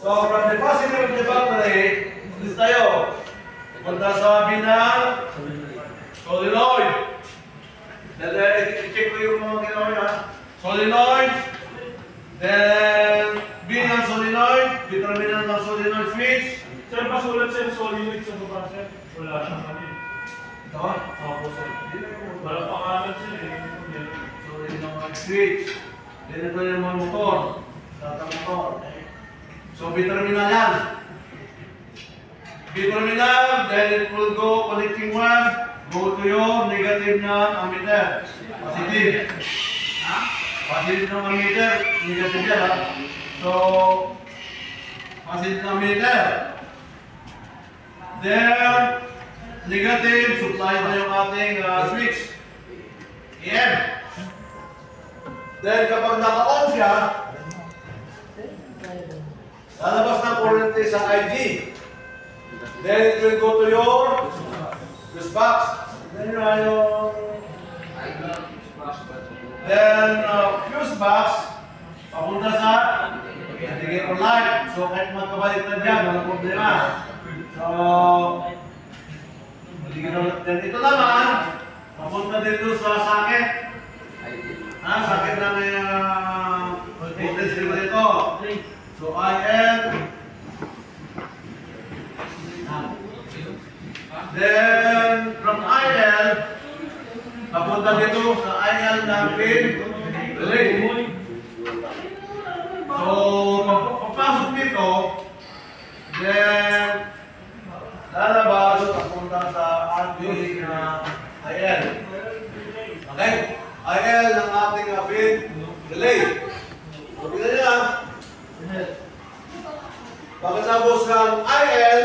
So, from the positive of the battery, this tayo. Punta sa binang solenoid. Then, i-check ko yung mga ginawa niya. Solenoid. Then, binang solenoid. Determinant ng solenoid switch. Sir, pasulat sir, solenoid sa baba sir. Wala siyang kami. Ito? Opo sir. Walang pangalan sir eh. Solenoid switch. Then, ito yung mga motor. Tata motor. So, B-terminal yan. B-terminal, then it will go connecting one, go to your negative na ammeter. Positive. Positive na ammeter, negative yan ha. So, positive na ammeter. Then, negative, supply na yung ating switch. EM. Then, kapag naka-on siya, lalabas ng current sa IG. Then it will go to your fuse box. Then fuse box papunta sa indicator light. So kahit magkabaliktad yan, walang problema. So then ito naman papunta dito sa socket. Socket na may voltage regulator. So IL, then from IL, papunta dito sa IL ng pin relay. So pagpasok dito, then lalabas papunta sa ating IL. Okay? IL ng ating pin relay. So tignan nyo pagkatapos ng IL,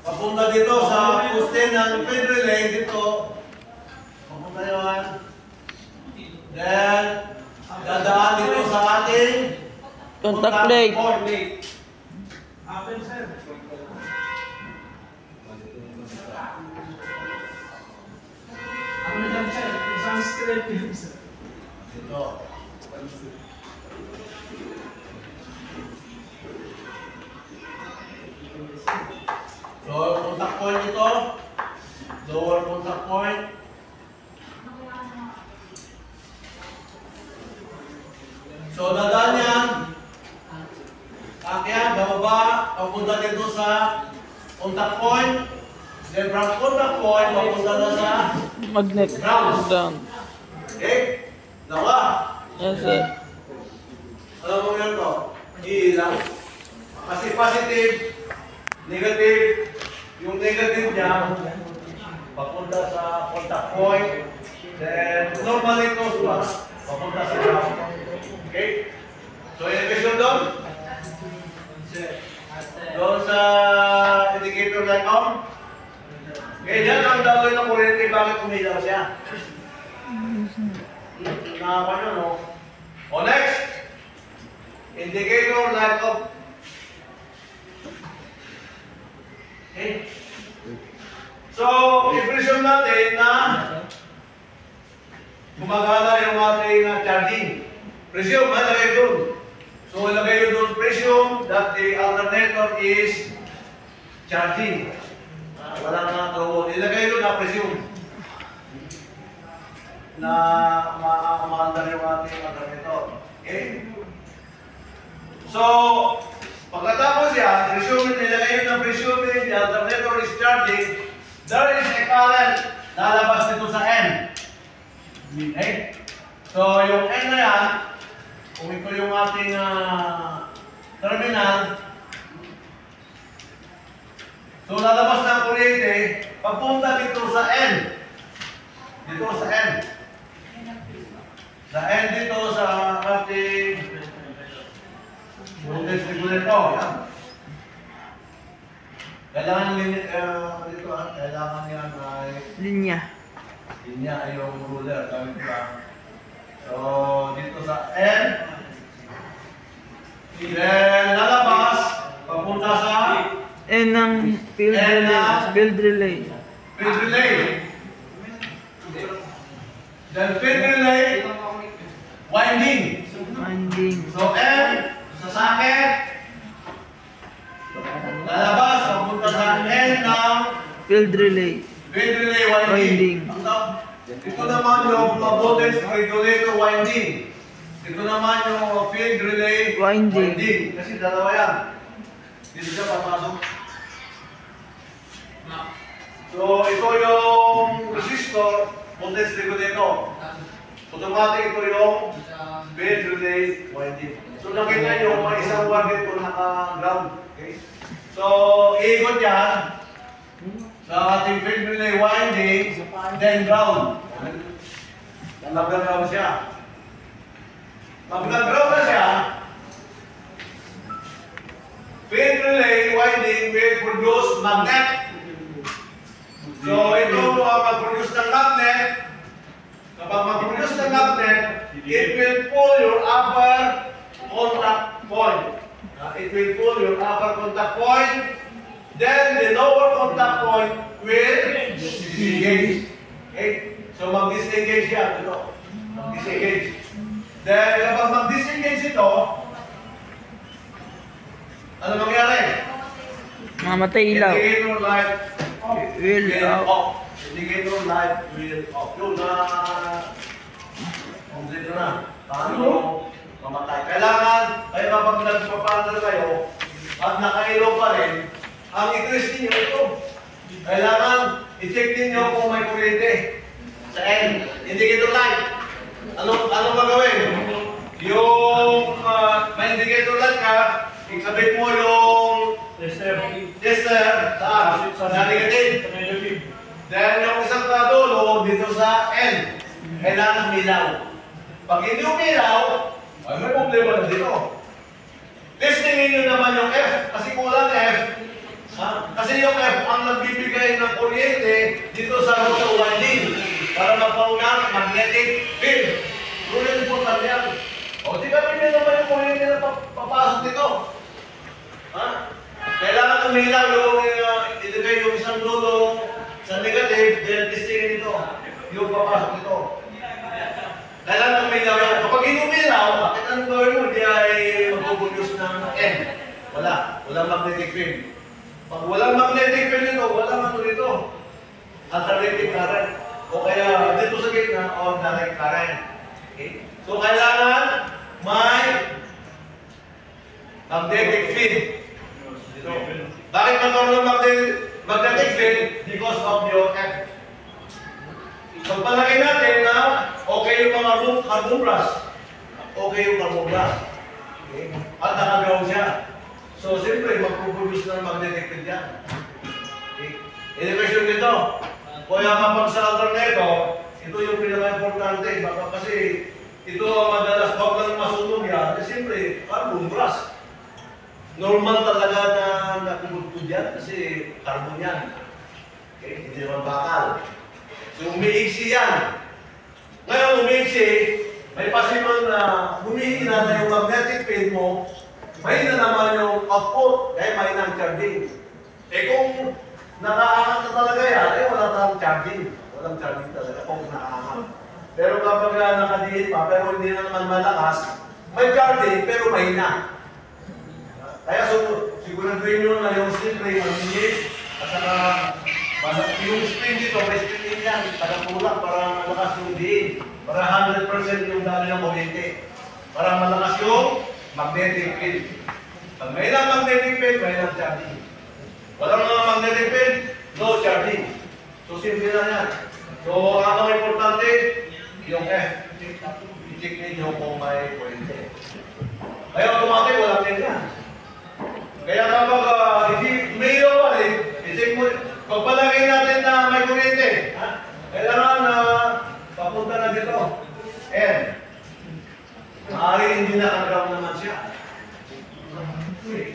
papunta dito sa poste ng pin relay dito. Papunta yun. Then, dadaan dito sa ating contact plate. Apen sir. Ano dyan sir? Isang straight yun sir. Dito. So, contact point ito, lower contact point. So, dadaan yan, akyat, bababa, papunta dito sa contact point. Then from contact point, papunta na sa Magnet. ground. Down. Okay? Dalawa. Yes, sir. Alam mo yun to? Iilang. Kasi positive, negative, yung negative niya, papunta sa contact point, then normally ito papunta sa ground. Okay? So, yung question doon? Doon sa indicator light on? Okay, dyan ang daloy ng kuryente, bakit umilaw siya? Nakapa nyo, no? O next, indicator light off. Okay? So, i-presume natin na gumagana yung ating charging. Presume, lagay doon. So, ilagay nyo doon, presume that the alternator is charging. Wala nga tawag. Ilagay doon na presume na maandar yung ating alternator. Okay? So, pagkatapos yan, presuming nilagay yun ng presuming the alternator is charging, there is a current lalabas dito sa N. Okay? So, yung N na yan, kung ito yung ating terminal, so lalabas ng kuryente, papunta dito sa N. Dito sa N. Sa N dito sa ating voltage regulator. Yan. Kailangan dito kailangan yan ay Linya. linya ay yung ruler. Gamit ba? So, dito sa N. Then, lalabas, papunta sa N ng field relay. Field relay. field relay. Then, field relay, winding. Winding. So, N, sa socket. field relay. Field relay winding. Winding. Ito naman yung voltage regulator winding. Ito naman yung field relay Winding. Kasi dalawa yan. Dito siya papasok. So, ito yung resistor, voltage regulator. Automatic ito yung field relay winding. So, nakita nyo, may isang wire dito naka-ground. Okay? So, iikot yan sa ating field relay winding, then ground. Nag-ground siya. Pag nag-ground na siya, field relay winding will produce magnet. So, ito mag-produce ng magnet. Kapag mag-produce ng magnet, it will pull your upper contact point. It will pull your upper contact point. Then, the lower contact point will disengage. Okay? So, mag-disengage yan. Ito. Mag-disengage. Then, kapag mag-disengage ito, ano mangyari? Mamatay ilaw. Indicator light Will off. Indicator light will off. Yun na. Dito na. Paano mamatay? Kailangan, kaya kapag nagpapangal kayo, at nakailaw pa rin, ang i-twist ninyo ito. Kailangan, i-check ninyo kung may kuryente. Sa end. Indicator light. Ano magawin? Yung may indicator light ka, ikabit mo yung tester sa negative. Then yung isang dulo dito sa end. Kailangan umilaw. Pag hindi umilaw, ay may problema na dito. Testingin nyo naman yung F, kasi kulang F. Kasi yung F ang nagbibigay ng kuryente dito sa rotor winding para magpaunang magnetic field. Kuryente po yan. O, di kami nyo naman yung kuryente na papasok dito. Kailangan umilaw yung ilagay yung isang dulo sa negative, then testingin ito. Yung papasok dito. Kailangan umilaw yan. Kapag hindi umilaw, bakit anong gawin mo? Hindi ay mag-produce ng N. Walang magnetic field. Pag walang magnetic field nito, walang ano dito. Alternative current. O kaya dito sa gitna, o direct current. Okay? So kailangan may magnetic field. Dito. Bakit magkaroon ng magnetic field? Because of your F. Pagpalagay natin na okay yung mga carbon brush. Okay yung carbon brush. Okay? At naka-ground siya. So, siyempre, mag-produce ng magnetic field yan. Okay? Elevation dito. Kaya kapag sa alternator, ito yung pinaka-importante. Baka kasi ito ang madalas pag lang masunog yan, siyempre, carbon brush. Normal talaga na nakubudbud yan kasi carbon yan. Okay? Hindi naman bakal. So, umiiksi yan. Ngayon, umiiksi, may possible na humihina na yung magnetic field mo, mahina naman yung output, kaya mahina ang charging. Eh kung nakaangat na talaga yan, eh wala tayong charging. Walang charging talaga kung nakaangat. Pero kapag nakadiin pa, pero hindi na naman malakas, may charging, pero mahina. Kaya siguraduhin nyo na yung slip ring, mag-init, at saka yung spring dito, may spring din yan, para kulang, para malakas yung diin. Para 100% yung dali ng kuryente. Para malakas yung magnetic field. Pag may lang magnetic field, may lang charging. Walang mga magnetic field, no charging. So, simple lang yan. So, ang importante, yung F. I-check ninyo kung may kuryente. Kaya automatic, walang din yan. Kaya kapag hindi umiilaw pa rin, i-check mo, pagpalagay natin na may kuryente, kailangan na papunta na dito. N. Maaaring hindi nakaground naman siya.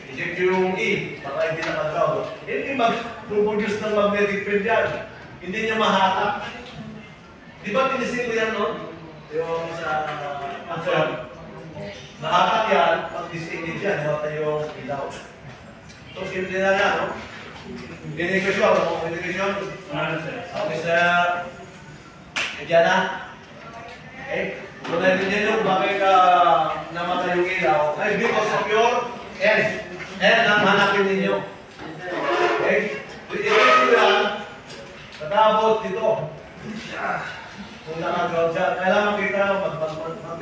I-check yung E, baka hindi nakaground. Hindi mag-produce ng magnetic field yan. Hindi niya mahatak. Di ba tinisin ko yan, no? Yung sa answer. Mahatak yan, pag-disengage yan, wala yung ilaw. So, simple na yan, no? Indication, no? Indication. Okay, sa Mediana. Okay? So, naintindihan nyo bakit namatay yung ilaw. Ay, because of your N. N ang hanapin ninyo. Okay? So, i-test nyo yan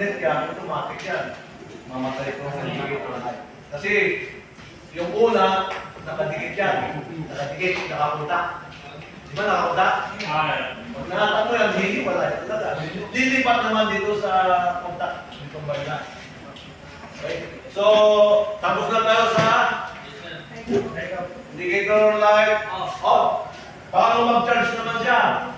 magnet yan, automatic yan. Mamatay ito sa indicator light. Kasi yung una, nakadikit yan. Nakadikit, nakapunta. Di ba nakapunta? Pag nakata mo yan, hindi wala yan talaga. Lilipat naman dito sa kontak. Itong bayla. Okay? So, tapos na tayo sa indicator light off. Paano mag-charge naman siya?